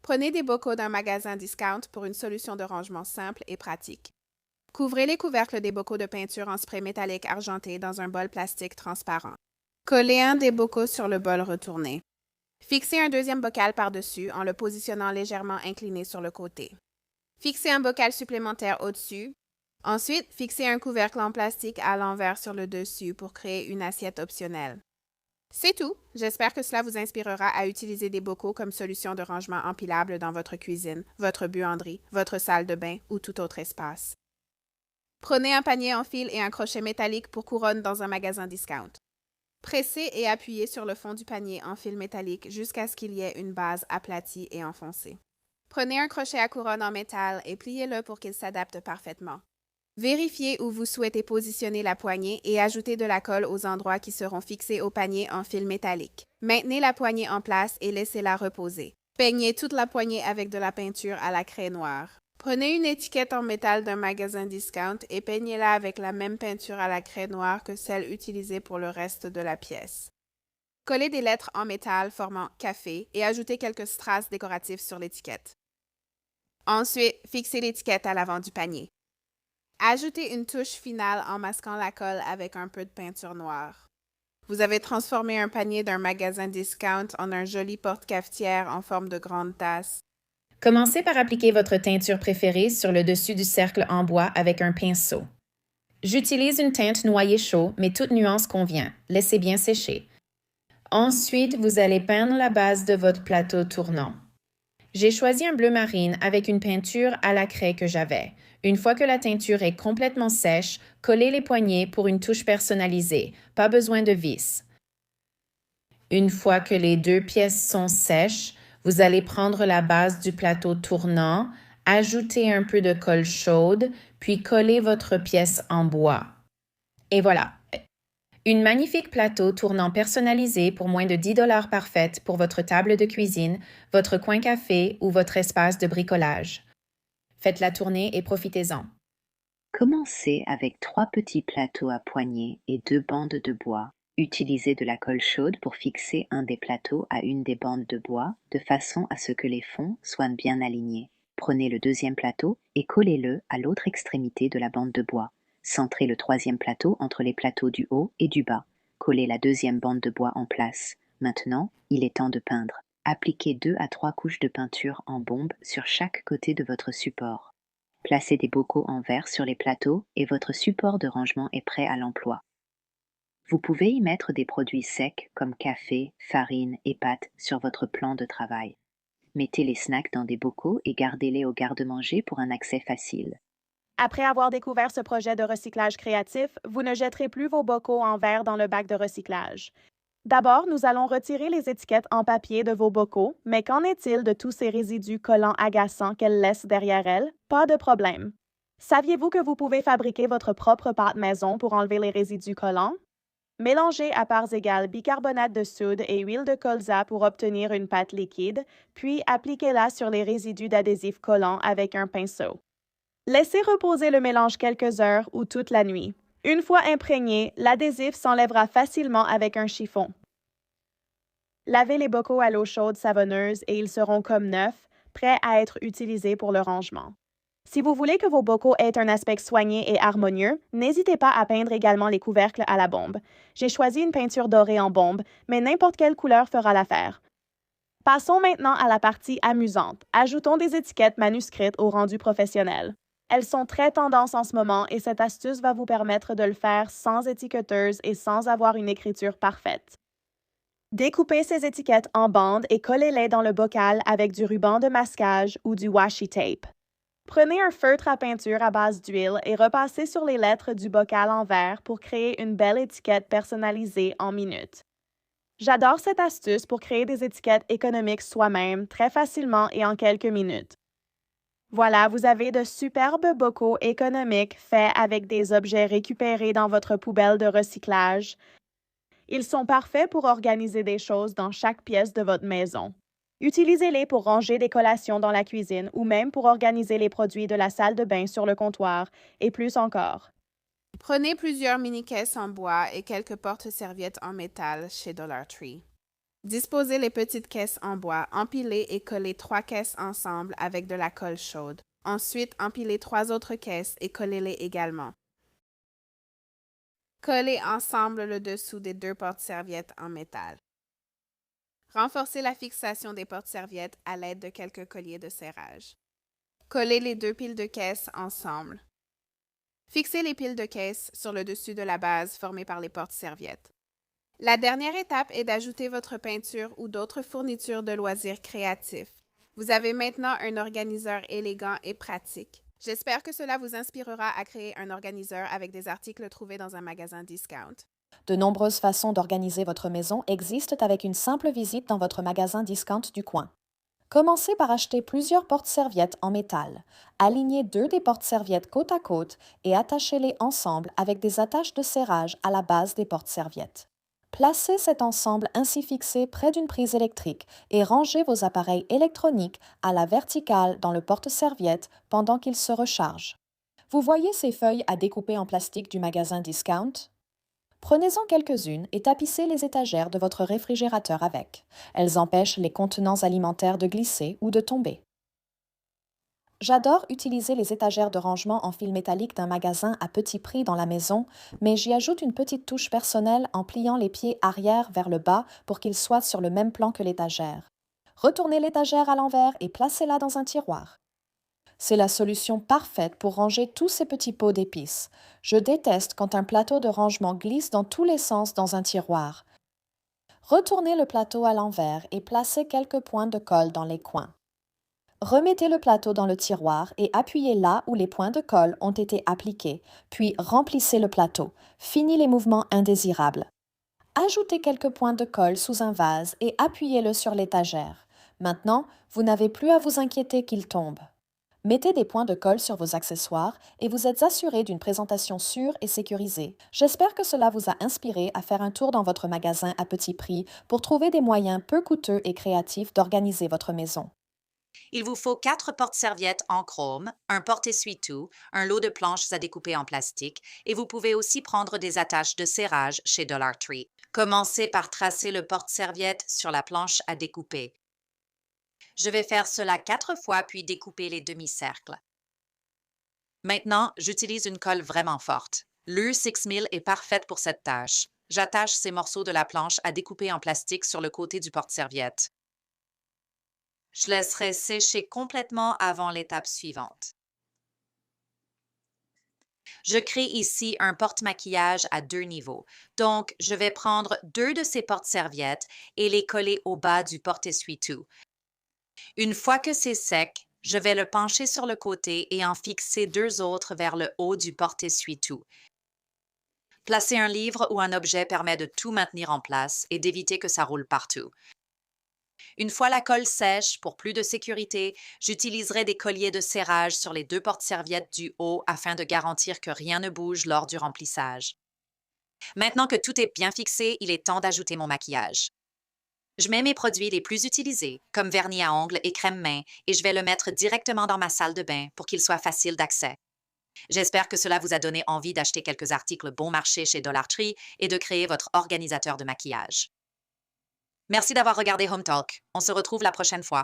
Prenez des bocaux d'un magasin discount pour une solution de rangement simple et pratique. Couvrez les couvercles des bocaux de peinture en spray métallique argenté dans un bol plastique transparent. Collez un des bocaux sur le bol retourné. Fixez un deuxième bocal par-dessus en le positionnant légèrement incliné sur le côté. Fixez un bocal supplémentaire au-dessus. Ensuite, fixez un couvercle en plastique à l'envers sur le dessus pour créer une assiette optionnelle. C'est tout. J'espère que cela vous inspirera à utiliser des bocaux comme solution de rangement empilable dans votre cuisine, votre buanderie, votre salle de bain ou tout autre espace. Prenez un panier en fil et un crochet métallique pour couronne dans un magasin discount. Pressez et appuyez sur le fond du panier en fil métallique jusqu'à ce qu'il y ait une base aplatie et enfoncée. Prenez un crochet à couronne en métal et pliez-le pour qu'il s'adapte parfaitement. Vérifiez où vous souhaitez positionner la poignée et ajoutez de la colle aux endroits qui seront fixés au panier en fil métallique. Maintenez la poignée en place et laissez-la reposer. Peignez toute la poignée avec de la peinture à la craie noire. Prenez une étiquette en métal d'un magasin discount et peignez-la avec la même peinture à la craie noire que celle utilisée pour le reste de la pièce. Collez des lettres en métal formant café et ajoutez quelques strass décoratifs sur l'étiquette. Ensuite, fixez l'étiquette à l'avant du panier. Ajoutez une touche finale en masquant la colle avec un peu de peinture noire. Vous avez transformé un panier d'un magasin discount en un joli porte-cafetière en forme de grande tasse. Commencez par appliquer votre teinture préférée sur le dessus du cercle en bois avec un pinceau. J'utilise une teinte noyer chaud, mais toute nuance convient. Laissez bien sécher. Ensuite, vous allez peindre la base de votre plateau tournant. J'ai choisi un bleu marine avec une peinture à la craie que j'avais. Une fois que la teinture est complètement sèche, collez les poignées pour une touche personnalisée. Pas besoin de vis. Une fois que les deux pièces sont sèches, vous allez prendre la base du plateau tournant, ajouter un peu de colle chaude, puis coller votre pièce en bois. Et voilà! Une magnifique plateau tournant personnalisé pour moins de 10 $ parfaite pour votre table de cuisine, votre coin café ou votre espace de bricolage. Faites la tournée et profitez-en. Commencez avec 3 petits plateaux à poignées et 2 bandes de bois. Utilisez de la colle chaude pour fixer un des plateaux à une des bandes de bois de façon à ce que les fonds soient bien alignés. Prenez le deuxième plateau et collez-le à l'autre extrémité de la bande de bois. Centrez le troisième plateau entre les plateaux du haut et du bas. Collez la deuxième bande de bois en place. Maintenant, il est temps de peindre. Appliquez 2 à 3 couches de peinture en bombe sur chaque côté de votre support. Placez des bocaux en verre sur les plateaux et votre support de rangement est prêt à l'emploi. Vous pouvez y mettre des produits secs comme café, farine et pâtes sur votre plan de travail. Mettez les snacks dans des bocaux et gardez-les au garde-manger pour un accès facile. Après avoir découvert ce projet de recyclage créatif, vous ne jetterez plus vos bocaux en verre dans le bac de recyclage. D'abord, nous allons retirer les étiquettes en papier de vos bocaux, mais qu'en est-il de tous ces résidus collants agaçants qu'elles laissent derrière elles? Pas de problème. Saviez-vous que vous pouvez fabriquer votre propre pâte maison pour enlever les résidus collants? Mélangez à parts égales bicarbonate de soude et huile de colza pour obtenir une pâte liquide, puis appliquez-la sur les résidus d'adhésif collant avec un pinceau. Laissez reposer le mélange quelques heures ou toute la nuit. Une fois imprégné, l'adhésif s'enlèvera facilement avec un chiffon. Lavez les bocaux à l'eau chaude savonneuse et ils seront comme neufs, prêts à être utilisés pour le rangement. Si vous voulez que vos bocaux aient un aspect soigné et harmonieux, n'hésitez pas à peindre également les couvercles à la bombe. J'ai choisi une peinture dorée en bombe, mais n'importe quelle couleur fera l'affaire. Passons maintenant à la partie amusante. Ajoutons des étiquettes manuscrites au rendu professionnel. Elles sont très tendance en ce moment et cette astuce va vous permettre de le faire sans étiqueteuse et sans avoir une écriture parfaite. Découpez ces étiquettes en bandes et collez-les dans le bocal avec du ruban de masquage ou du washi tape. Prenez un feutre à peinture à base d'huile et repassez sur les lettres du bocal en verre pour créer une belle étiquette personnalisée en minutes. J'adore cette astuce pour créer des étiquettes économiques soi-même très facilement et en quelques minutes. Voilà, vous avez de superbes bocaux économiques faits avec des objets récupérés dans votre poubelle de recyclage. Ils sont parfaits pour organiser des choses dans chaque pièce de votre maison. Utilisez-les pour ranger des collations dans la cuisine ou même pour organiser les produits de la salle de bain sur le comptoir, et plus encore. Prenez plusieurs mini-caisses en bois et quelques porte-serviettes en métal chez Dollar Tree. Disposez les petites caisses en bois, empilez et collez 3 caisses ensemble avec de la colle chaude. Ensuite, empilez 3 autres caisses et collez-les également. Collez ensemble le dessous des 2 porte-serviettes en métal. Renforcez la fixation des porte-serviettes à l'aide de quelques colliers de serrage. Collez les 2 piles de caisses ensemble. Fixez les piles de caisses sur le dessus de la base formée par les porte-serviettes. La dernière étape est d'ajouter votre peinture ou d'autres fournitures de loisirs créatifs. Vous avez maintenant un organiseur élégant et pratique. J'espère que cela vous inspirera à créer un organiseur avec des articles trouvés dans un magasin discount. De nombreuses façons d'organiser votre maison existent avec une simple visite dans votre magasin discount du coin. Commencez par acheter plusieurs porte-serviettes en métal. Alignez 2 des porte-serviettes côte à côte et attachez-les ensemble avec des attaches de serrage à la base des porte-serviettes. Placez cet ensemble ainsi fixé près d'une prise électrique et rangez vos appareils électroniques à la verticale dans le porte-serviette pendant qu'ils se rechargent. Vous voyez ces feuilles à découper en plastique du magasin discount? Prenez-en quelques-unes et tapissez les étagères de votre réfrigérateur avec. Elles empêchent les contenants alimentaires de glisser ou de tomber. J'adore utiliser les étagères de rangement en fil métallique d'un magasin à petit prix dans la maison, mais j'y ajoute une petite touche personnelle en pliant les pieds arrière vers le bas pour qu'ils soient sur le même plan que l'étagère. Retournez l'étagère à l'envers et placez-la dans un tiroir. C'est la solution parfaite pour ranger tous ces petits pots d'épices. Je déteste quand un plateau de rangement glisse dans tous les sens dans un tiroir. Retournez le plateau à l'envers et placez quelques points de colle dans les coins. Remettez le plateau dans le tiroir et appuyez là où les points de colle ont été appliqués, puis remplissez le plateau. Fini les mouvements indésirables. Ajoutez quelques points de colle sous un vase et appuyez-le sur l'étagère. Maintenant, vous n'avez plus à vous inquiéter qu'il tombe. Mettez des points de colle sur vos accessoires et vous êtes assuré d'une présentation sûre et sécurisée. J'espère que cela vous a inspiré à faire un tour dans votre magasin à petit prix pour trouver des moyens peu coûteux et créatifs d'organiser votre maison. Il vous faut 4 porte-serviettes en chrome, un porte-essuie-tout, un lot de planches à découper en plastique et vous pouvez aussi prendre des attaches de serrage chez Dollar Tree. Commencez par tracer le porte-serviette sur la planche à découper. Je vais faire cela 4 fois puis découper les demi-cercles. Maintenant, j'utilise une colle vraiment forte. l'E6000 est parfaite pour cette tâche. J'attache ces morceaux de la planche à découper en plastique sur le côté du porte-serviette. Je laisserai sécher complètement avant l'étape suivante. Je crée ici un porte-maquillage à 2 niveaux. Donc, je vais prendre 2 de ces porte-serviettes et les coller au bas du porte-essuie-tout. Une fois que c'est sec, je vais le pencher sur le côté et en fixer 2 autres vers le haut du porte-essuie-tout. Placer un livre ou un objet permet de tout maintenir en place et d'éviter que ça roule partout. Une fois la colle sèche, pour plus de sécurité, j'utiliserai des colliers de serrage sur les 2 porte-serviettes du haut afin de garantir que rien ne bouge lors du remplissage. Maintenant que tout est bien fixé, il est temps d'ajouter mon maquillage. Je mets mes produits les plus utilisés, comme vernis à ongles et crème main, et je vais le mettre directement dans ma salle de bain pour qu'il soit facile d'accès. J'espère que cela vous a donné envie d'acheter quelques articles bon marché chez Dollar Tree et de créer votre organisateur de maquillage. Merci d'avoir regardé Home Talk. On se retrouve la prochaine fois.